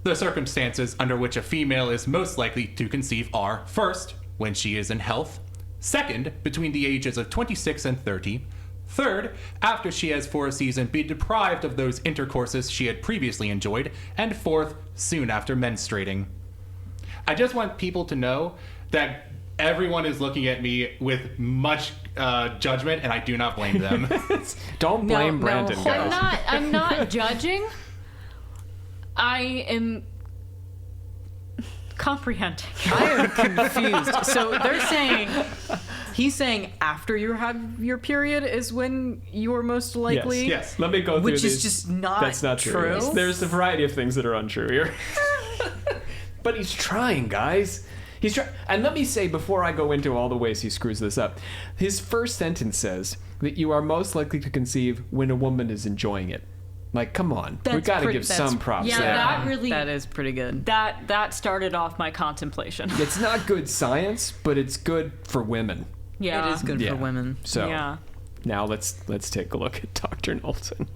The circumstances under which a female is most likely to conceive are, first, when she is in health; second, between the ages of 26 and 30; third, after she has for a season been deprived of those intercourses she had previously enjoyed; and fourth, soon after menstruating. I just want people to know that everyone is looking at me with much judgment, and I do not blame them. Don't blame Brandon, guys. I'm not judging. I am comprehending. I am confused. So they're saying... He's saying after you have your period is when you're most likely... Yes. Let me go through Which these. is just not That's not true. true. There's a variety of things that are untrue here. But he's trying, guys. He's trying. And let me say, before I go into all the ways he screws this up, his first sentence says that you are most likely to conceive when a woman is enjoying it. Like, come on. We That's got to pretty- give that's- some props Yeah, there. that really That is pretty good. that started off my contemplation. It's not good science, but it's good for women. Yeah. It is good Yeah. for women. So Yeah. now let's take a look at Dr. Knowlton.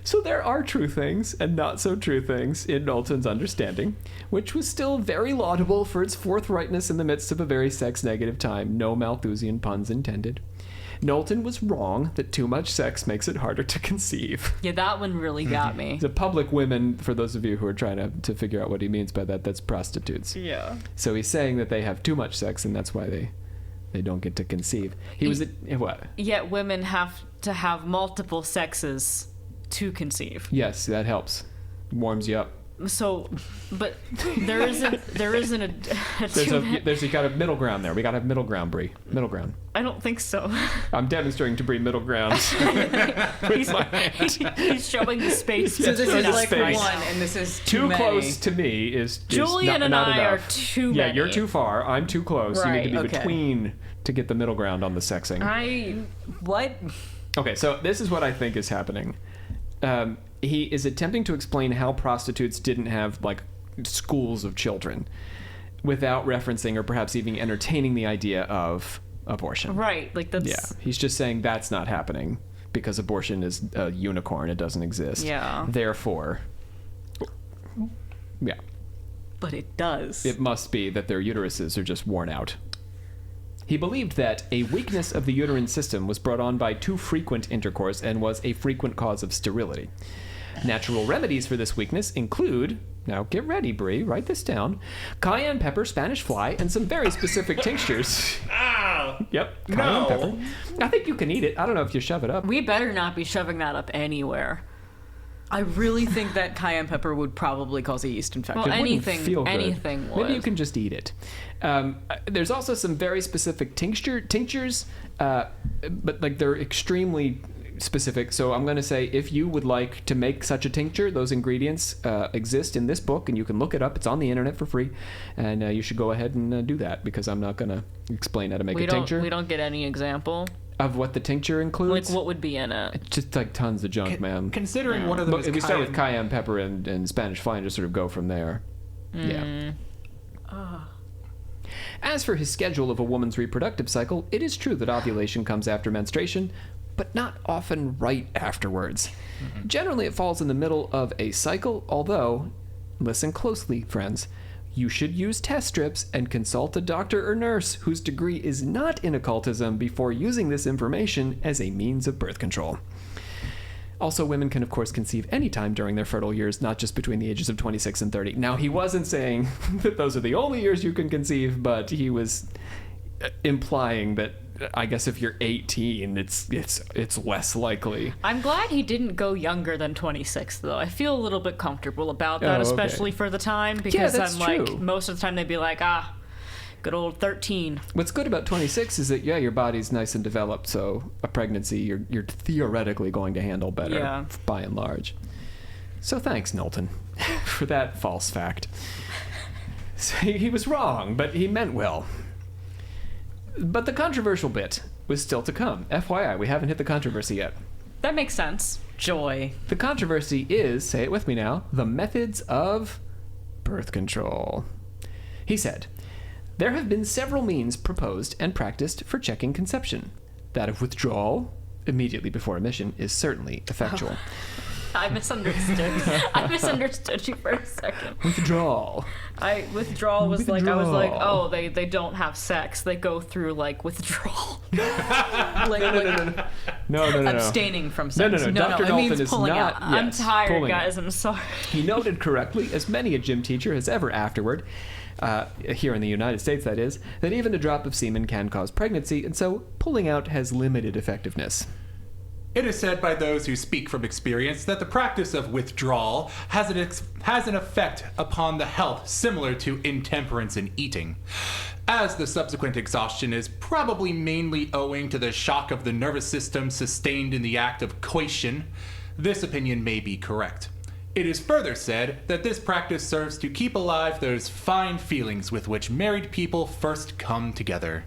So there are true things and not so true things in Knowlton's understanding, which was still very laudable for its forthrightness in the midst of a very sex-negative time. No Malthusian puns intended. Knowlton was wrong that too much sex makes it harder to conceive. Yeah, that one really got me. The public women, for those of you who are trying to figure out what he means by that, that's prostitutes. Yeah. So he's saying that they have too much sex and that's why they don't get to conceive. He was what? Yet women have to have multiple sexes to conceive. Yes, that helps. Warms you up. So, but there isn't You got a middle ground there. We got to have middle ground, Bree. Middle ground. I don't think so. I'm demonstrating to Bree middle ground. He's showing the space. So this between is us like right one, now. and this is Too many. close to me is Julian and not I enough. are too Yeah, many. you're too far. I'm too close. You need to be Right, okay. between to get the middle ground on the sexing. What? Okay, so this is what I think is happening. He is attempting to explain how prostitutes didn't have, like, schools of children without referencing or perhaps even entertaining the idea of abortion. Right, like that's. Yeah, he's just saying that's not happening because abortion is a unicorn. It doesn't exist. Yeah. Therefore, yeah, But it does. it must be that their uteruses are just worn out. He believed that a weakness of the uterine system was brought on by too frequent intercourse and was a frequent cause of sterility. Natural remedies for this weakness include, now get ready, Bree, write this down, cayenne pepper, Spanish fly, and some very specific tinctures. Yep, cayenne pepper. I think you can eat it. I don't know if you shove it up. We better not be shoving that up anywhere. I really think that cayenne pepper would probably cause a yeast infection. Well, It wouldn't anything, feel good. anything would. Maybe you can just eat it. There's also some very specific tinctures, but like they're extremely specific. So I'm going to say if you would like to make such a tincture, those ingredients exist in this book, and you can look it up. It's on the internet for free, and you should go ahead and do that because I'm not going to explain how to make a tincture We don't get any example. of what the tincture includes. Like what would be in it? It's just like tons of junk, man. Considering one of them Look, is if we start with cayenne- cayenne pepper and Spanish fly and just sort of go from there. Yeah. As for his schedule of a woman's reproductive cycle, it is true that ovulation comes after menstruation, but not often right afterwards. Generally, it falls in the middle of a cycle, although, listen closely, friends, you should use test strips and consult a doctor or nurse whose degree is not in occultism before using this information as a means of birth control. Also, women can, of course, conceive anytime during their fertile years, not just between the ages of 26 and 30. Now, he wasn't saying that those are the only years you can conceive, but he was implying that, I guess, if you're 18, it's less likely. I'm glad he didn't go younger than 26, though. I feel a little bit comfortable about that, Oh, okay. especially for the time, because that's I'm like, true. most of the time they'd be like, good old 13. What's good about 26 is that, yeah, your body's nice and developed, so a pregnancy you're theoretically going to handle better, Yeah. by and large. So thanks, Knowlton, for that false fact. So he was wrong, but he meant well. But the controversial bit was still to come. FYI, we haven't hit the controversy yet. That makes sense. Joy. The controversy is, say it with me now, the methods of birth control. He said, there have been several means proposed and practiced for checking conception. That of withdrawal, immediately before emission, is certainly effectual. I misunderstood. I misunderstood you for a second. Withdrawal. Withdrawal was like, I was like, Withdrawal. oh, they don't have sex. They go through, like, withdrawal. No. Abstaining from No, sex. Dr. it Knowlton means is pulling not. out. I'm yes, tired, pulling guys. I'm sorry. He noted correctly, as many a gym teacher has ever afterward, here in the United States that is, that even a drop of semen can cause pregnancy, and so pulling out has limited effectiveness. It is said by those who speak from experience that the practice of withdrawal has an effect upon the health similar to intemperance in eating. As the subsequent exhaustion is probably mainly owing to the shock of the nervous system sustained in the act of coition, this opinion may be correct. It is further said that this practice serves to keep alive those fine feelings with which married people first come together.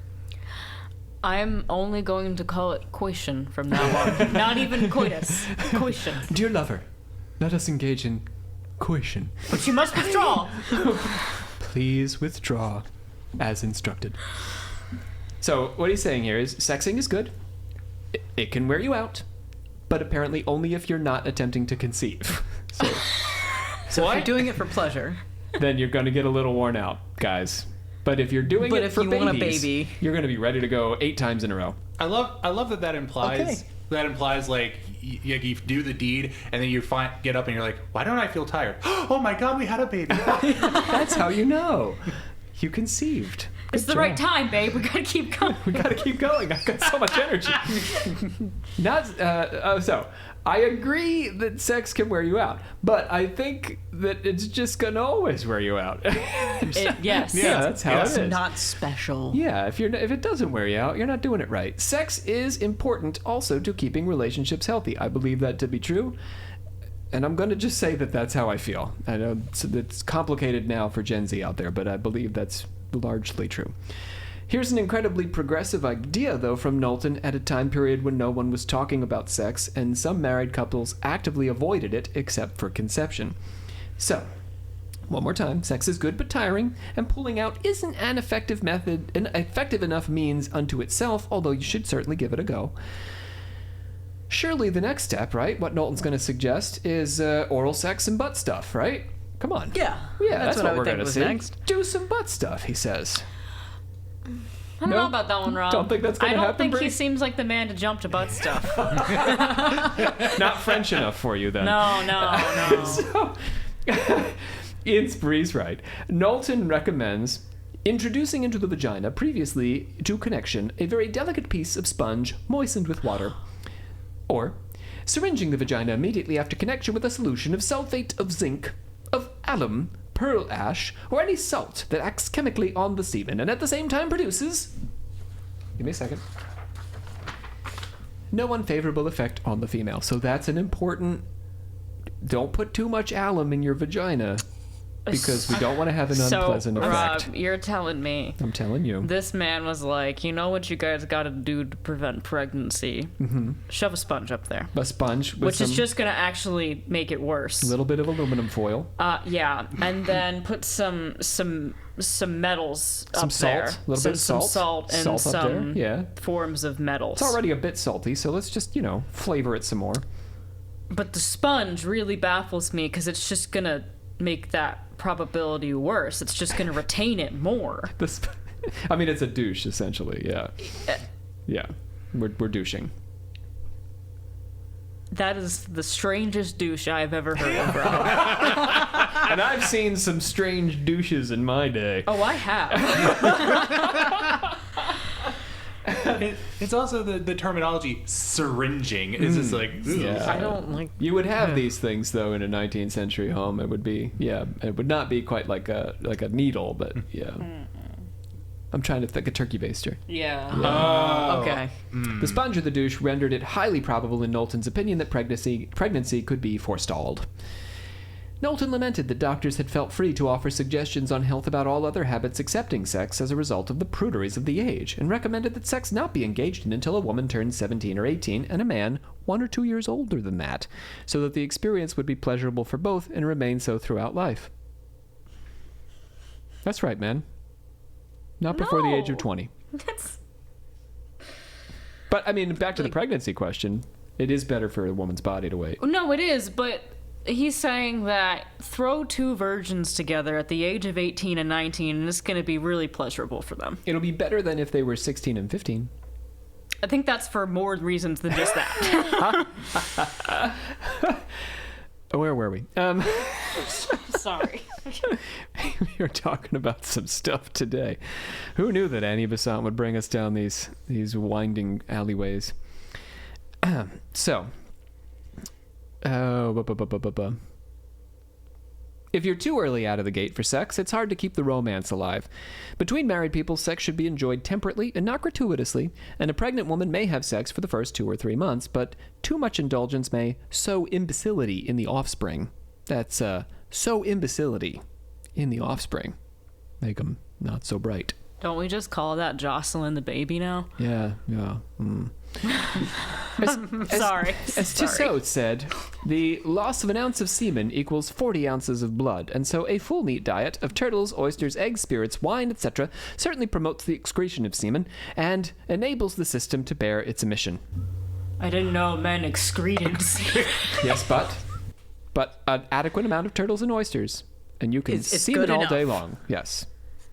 I'm only going to call it coition from now on. Not even coitus. Coition. Dear lover, let us engage in coition. But you must withdraw. Please withdraw, as instructed. So, what he's saying here is, sexing is good. It can wear you out, but apparently only if you're not attempting to conceive. So if you're doing it for pleasure, then you're going to get a little worn out, guys. But if you're doing it if for you babies, want a baby, you're going to be ready to go 8 times in a row. I love that implies Okay. like you do the deed and then you get up and you're like, why don't I feel tired? Oh my God, we had a baby. That's how you know. You conceived. It's the right time, babe. We gotta keep going. We gotta keep going. I've got so much energy. So I agree that sex can wear you out, but I think that it's just gonna always wear you out. Yes. Yeah, that's how it's it is. not special. Yeah, if it doesn't wear you out, you're not doing it right. Sex is important also to keeping relationships healthy. I believe that to be true. And I'm going to just say that that's how I feel. I know it's complicated now for Gen Z out there, but I believe that's largely true. Here's an incredibly progressive idea, though, from Knowlton at a time period when no one was talking about sex, and some married couples actively avoided it except for conception. So, one more time, sex is good but tiring, and pulling out isn't an effective enough means unto itself, although you should certainly give it a go. Surely the next step, right? What Knowlton's going to suggest is oral sex and butt stuff, right? Come on. Yeah. That's what I would we're think gonna was see. next. Do some butt stuff, he says. I don't know about that one, Rob. Don't think that's gonna I don't happen, think Bree? he seems like the man to jump to butt stuff. Not French enough for you, then. No. So, Bree's right. Knowlton recommends introducing into the vagina, previously to connection, a very delicate piece of sponge moistened with water. Or syringing the vagina immediately after connection with a solution of sulfate of zinc, of alum, pearl ash, or any salt that acts chemically on the semen and at the same time produces... Give me a second. No unfavorable effect on the female. So that's an important... Don't put too much alum in your vagina, because we don't want to have an unpleasant effect. Rob, you're telling me I'm telling you. this man was like, you know what you guys got to do to prevent pregnancy? Mm-hmm. Shove a sponge up there. A sponge with Which some is just going to actually make it worse. little bit of aluminum foil. Yeah, and then put some metals Some up salt, there. a little bit of some salt. salt and Salt up there, some yeah. forms of metals. It's already a bit salty, so let's just, flavor it some more. But the sponge really baffles me because it's just going to make that probability worse. It's just going to retain it more. It's a douche, essentially, yeah. Yeah, we're douching. That is the strangest douche I've ever heard of, Rob. And I've seen some strange douches in my day. Oh, I have. It's also the terminology syringing. It's just like, ugh. Yeah. I don't like... You would have these things, though, in a 19th century home. It would be, it would not be quite like a needle, but yeah. I'm trying to think a turkey baster. Yeah. Oh. Okay. The sponge or the douche rendered it highly probable in Knowlton's opinion that pregnancy could be forestalled. Knowlton lamented that doctors had felt free to offer suggestions on health about all other habits excepting sex as a result of the pruderies of the age, and recommended that sex not be engaged in until a woman turns 17 or 18 and a man 1 or 2 years older than that, so that the experience would be pleasurable for both and remain so throughout life. That's right, man. Not before the age of 20. But, back to the pregnancy question. It is better for a woman's body to wait. No, it is, but he's saying that throw 2 virgins together at the age of 18 and 19 and it's going to be really pleasurable for them. It'll be better than if they were 16 and 15. I think that's for more reasons than just that. Where were we? Sorry. We were talking about some stuff today. Who knew that Annie Besant would bring us down these winding alleyways? If you're too early out of the gate for sex, it's hard to keep the romance alive. Between married people, sex should be enjoyed temperately and not gratuitously, and a pregnant woman may have sex for the first 2 or 3 months, but too much indulgence may sow imbecility in the offspring. That's, sow imbecility in the offspring. Make them not so bright. Don't we just call that Jocelyn the baby now? Yeah. Sorry. As Tissot said, the loss of an ounce of semen equals 40 ounces of blood, and so a full meat diet of turtles, oysters, eggs, spirits, wine, etc. certainly promotes the excretion of semen and enables the system to bear its emission. I didn't know men excreted semen. Yes, but an adequate amount of turtles and oysters, and you can It's semen good all day enough. long. Yes,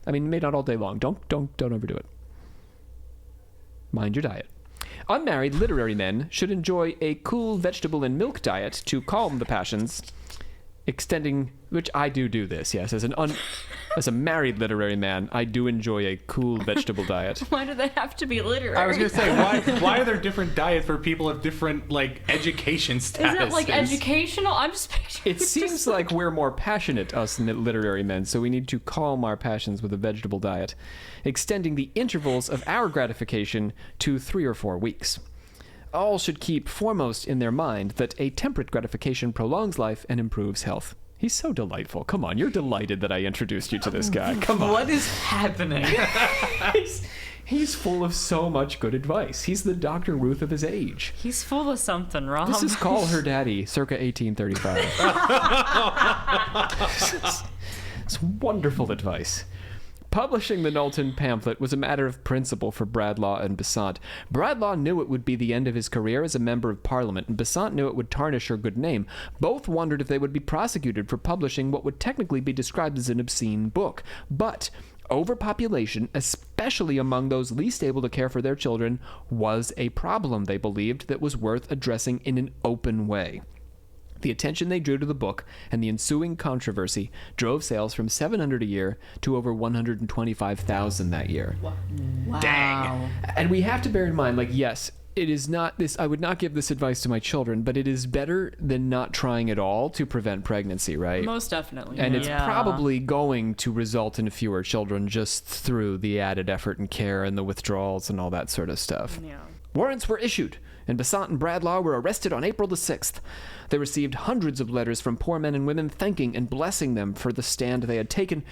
I mean maybe not all day long. Don't overdo it. Mind your diet. Unmarried literary men should enjoy a cool vegetable and milk diet to calm the passions, extending, which I do this, yes. As a married literary man, I do enjoy a cool vegetable diet. Why do they have to be literary? I was gonna say, why are there different diets for people of different education statuses? Is it educational? I'm just picturing. It seems like we're more passionate, us literary men, so we need to calm our passions with a vegetable diet, extending the intervals of our gratification to 3 or 4 weeks. All should keep foremost in their mind that a temperate gratification prolongs life and improves health. He's so delightful. Come on, you're delighted that I introduced you to this guy. Come on. What is happening? He's full of so much good advice. He's the Dr. Ruth of his age. He's full of something, Rob. This is Call Her Daddy, circa 1835. It's wonderful advice. Publishing the Knowlton pamphlet was a matter of principle for Bradlaugh and Besant. Bradlaugh knew it would be the end of his career as a member of Parliament, and Besant knew it would tarnish her good name. Both wondered if they would be prosecuted for publishing what would technically be described as an obscene book. But overpopulation, especially among those least able to care for their children, was a problem, they believed, that was worth addressing in an open way. The attention they drew to the book and the ensuing controversy drove sales from 700 a year to over 125,000 that year. Wow. Dang. And we have to bear in mind, yes, it is not this. I would not give this advice to my children, but it is better than not trying at all to prevent pregnancy, right? Most definitely. And it's Yeah. probably going to result in fewer children just through the added effort and care and the withdrawals and all that sort of stuff. Yeah. Warrants were issued, and Besant and Bradlaugh were arrested on April the 6th. They received hundreds of letters from poor men and women thanking and blessing them for the stand they had taken.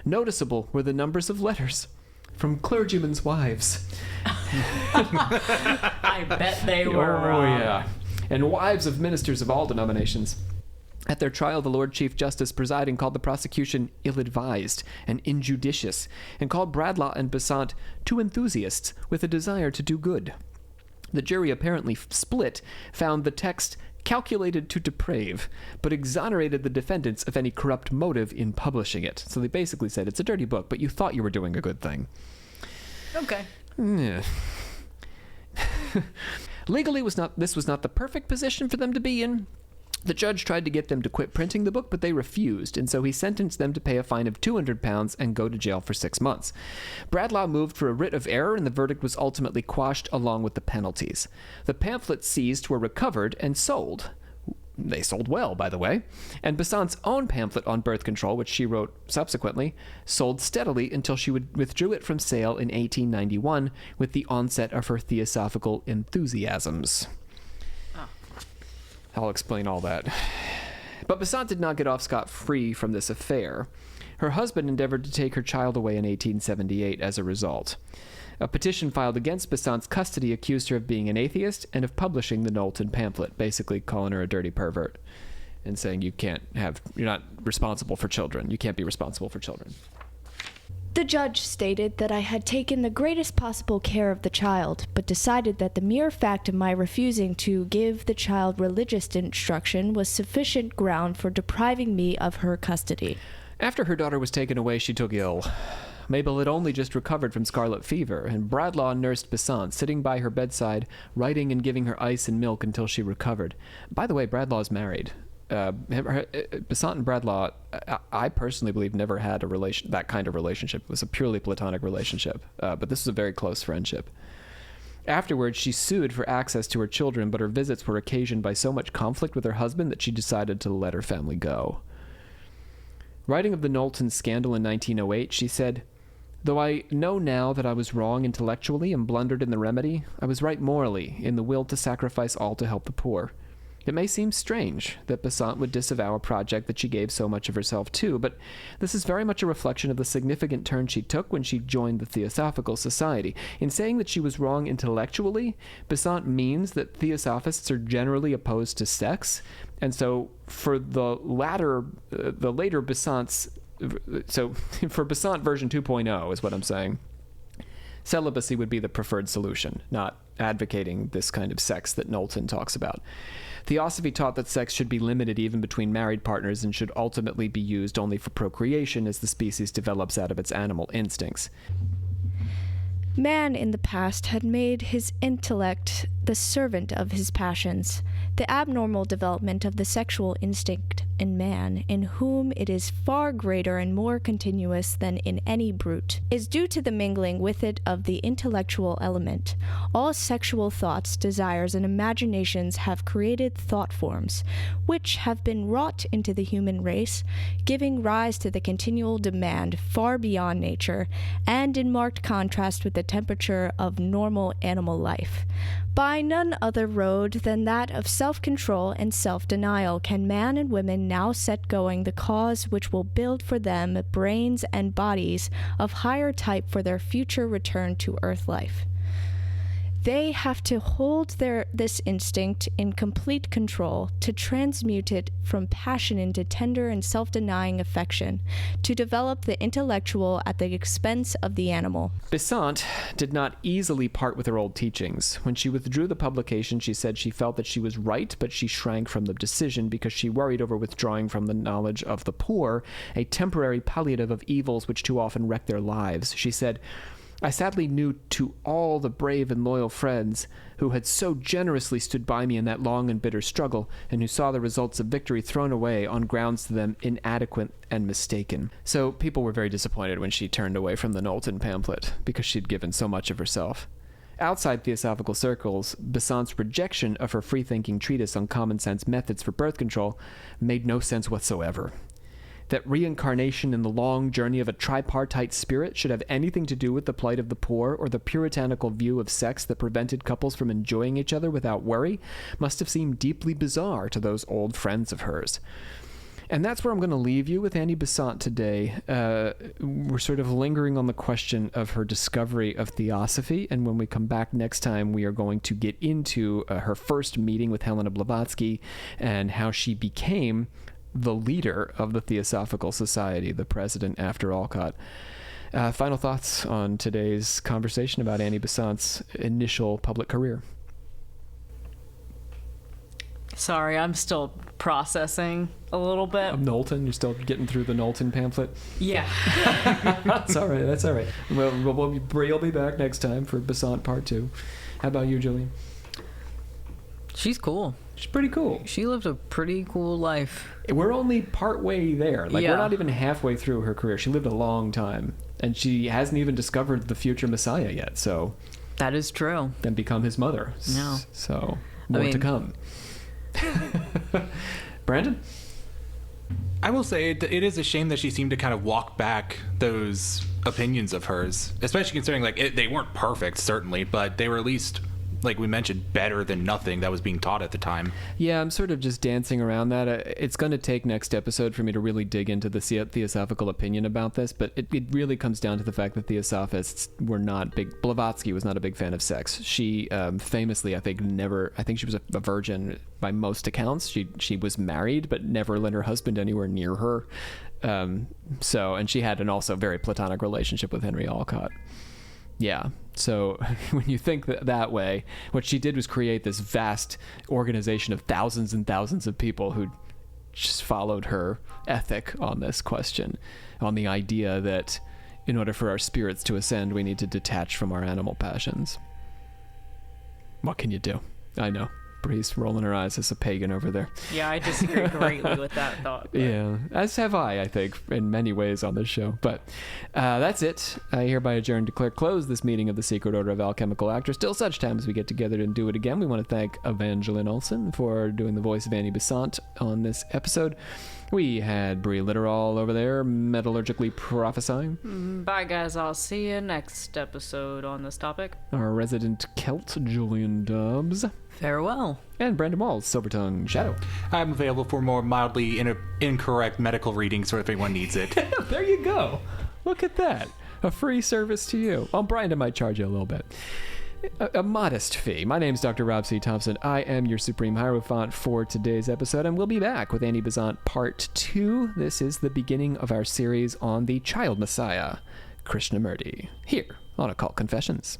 Noticeable were the numbers of letters from clergymen's wives. I bet they were. Yeah. And wives of ministers of all denominations. At their trial, the Lord Chief Justice presiding called the prosecution ill-advised and injudicious, and called Bradlaugh and Besant two enthusiasts with a desire to do good. The jury, apparently split, found the text calculated to deprave, but exonerated the defendants of any corrupt motive in publishing it. So they basically said, it's a dirty book, but you thought you were doing a good thing. Okay. Yeah. Legally, this was not the perfect position for them to be in. The judge tried to get them to quit printing the book, but they refused, and so he sentenced them to pay a fine of £200 and go to jail for 6 months. Bradlaugh moved for a writ of error, and the verdict was ultimately quashed along with the penalties. The pamphlets seized were recovered and sold. They sold well, by the way. And Besant's own pamphlet on birth control, which she wrote subsequently, sold steadily until she withdrew it from sale in 1891 with the onset of her theosophical enthusiasms. I'll explain all that. But Besant did not get off scot-free from this affair. Her husband endeavored to take her child away in 1878 as a result. A petition filed against Besant's custody accused her of being an atheist and of publishing the Knowlton pamphlet, basically calling her a dirty pervert and saying you're not responsible for children. You can't be responsible for children. The judge stated that I had taken the greatest possible care of the child, but decided that the mere fact of my refusing to give the child religious instruction was sufficient ground for depriving me of her custody. After her daughter was taken away, she took ill. Mabel had only just recovered from scarlet fever, and Bradlaugh nursed Besant, sitting by her bedside, writing and giving her ice and milk until she recovered. By the way, Bradlaugh's married. Besant and Bradlaugh, I personally believe, never had that kind of relationship. It was a purely platonic relationship, but this was a very close friendship. Afterwards, she sued for access to her children, but her visits were occasioned by so much conflict with her husband that she decided to let her family go. Writing of the Knowlton scandal in 1908, she said, "Though I know now that I was wrong intellectually and blundered in the remedy, I was right morally in the will to sacrifice all to help the poor. It may seem strange that Besant would disavow a project that she gave so much of herself to, but this is very much a reflection of the significant turn she took when she joined the Theosophical Society. In saying that she was wrong intellectually, Besant means that Theosophists are generally opposed to sex, and so for the later Besant's, so for Besant version 2.0 is what I'm saying, celibacy would be the preferred solution, not advocating this kind of sex that Knowlton talks about. Theosophy taught that sex should be limited even between married partners and should ultimately be used only for procreation as the species develops out of its animal instincts. Man in the past had made his intellect the servant of his passions. The abnormal development of the sexual instinct in man, in whom it is far greater and more continuous than in any brute, is due to the mingling with it of the intellectual element. All sexual thoughts, desires, and imaginations have created thought forms, which have been wrought into the human race, giving rise to the continual demand far beyond nature, and in marked contrast with the temperature of normal animal life. By none other road than that of self-control and self-denial can man and women now set going the cause which will build for them brains and bodies of higher type for their future return to earth life. They have to hold this instinct in complete control, to transmute it from passion into tender and self-denying affection, to develop the intellectual at the expense of the animal. Besant did not easily part with her old teachings. When she withdrew the publication, she said she felt that she was right, but she shrank from the decision because she worried over withdrawing from the knowledge of the poor, a temporary palliative of evils which too often wreck their lives. She said, I sadly knew to all the brave and loyal friends who had so generously stood by me in that long and bitter struggle, and who saw the results of victory thrown away on grounds to them inadequate and mistaken. So people were very disappointed when she turned away from the Knowlton pamphlet, because she'd given so much of herself. Outside theosophical circles, Besant's rejection of her free-thinking treatise on common-sense methods for birth control made no sense whatsoever. That reincarnation in the long journey of a tripartite spirit should have anything to do with the plight of the poor or the puritanical view of sex that prevented couples from enjoying each other without worry must have seemed deeply bizarre to those old friends of hers. And that's where I'm going to leave you with Annie Besant today. We're sort of lingering on the question of her discovery of theosophy, and when we come back next time, we are going to get into her first meeting with Helena Blavatsky and how she became the leader of the Theosophical Society, the president after Alcott. Final thoughts on today's conversation about Annie Besant's initial public career. Sorry, I'm still processing a little bit. Of Knowlton? You're still getting through the Knowlton pamphlet? Yeah. That's all right. That's all right. Well, we'll be back next time for Besant Part 2. How about you, Julian? She's cool. She's pretty cool. She lived a pretty cool life. We're only partway there. Like, Yeah. we're not even halfway through her career. She lived a long time, and she hasn't even discovered the future Messiah yet, so... That is true. And become his mother. No. So, more to come. Brandon? I will say it is a shame that she seemed to kind of walk back those opinions of hers, especially considering, like, they weren't perfect, certainly, but they were at least, like we mentioned, better than nothing that was being taught at the time. Yeah, I'm sort of just dancing around that. It's going to take next episode for me to really dig into the theosophical opinion about this, but it really comes down to the fact that theosophists were not big. Blavatsky was not a big fan of sex. She famously, I think she was a virgin by most accounts. She was married, but never let her husband anywhere near her. And she had an also very platonic relationship with Henry Alcott. Yeah. So when you think that way, what she did was create this vast organization of thousands and thousands of people who just followed her ethic on this question, on the idea that in order for our spirits to ascend, we need to detach from our animal passions. What can you do? I know. Bree's rolling her eyes as a pagan over there. Yeah, I disagree greatly with that thought. But. Yeah, as have I think, in many ways on this show. But that's it. I hereby adjourn and declare closed this meeting of the Secret Order of Alchemical Actors. Till such time as we get together and do it again, we want to thank Evangeline Olsen for doing the voice of Annie Besant on this episode. We had Bree Litterall over there, metallurgically prophesying. Bye, guys. I'll see you next episode on this topic. Our resident Celt, Julian Dobbs. Farewell. And Brandon Walls, Silvertongue Shadow. I'm available for more mildly incorrect medical readings or if anyone needs it. There you go. Look at that. A free service to you. Well, Brandon might charge you a little bit. A modest fee. My name's Dr. Rob C. Thompson. I am your Supreme Hierophant for today's episode, and we'll be back with Annie Besant Part 2. This is the beginning of our series on the Child Messiah, Krishnamurti, here on Occult Confessions.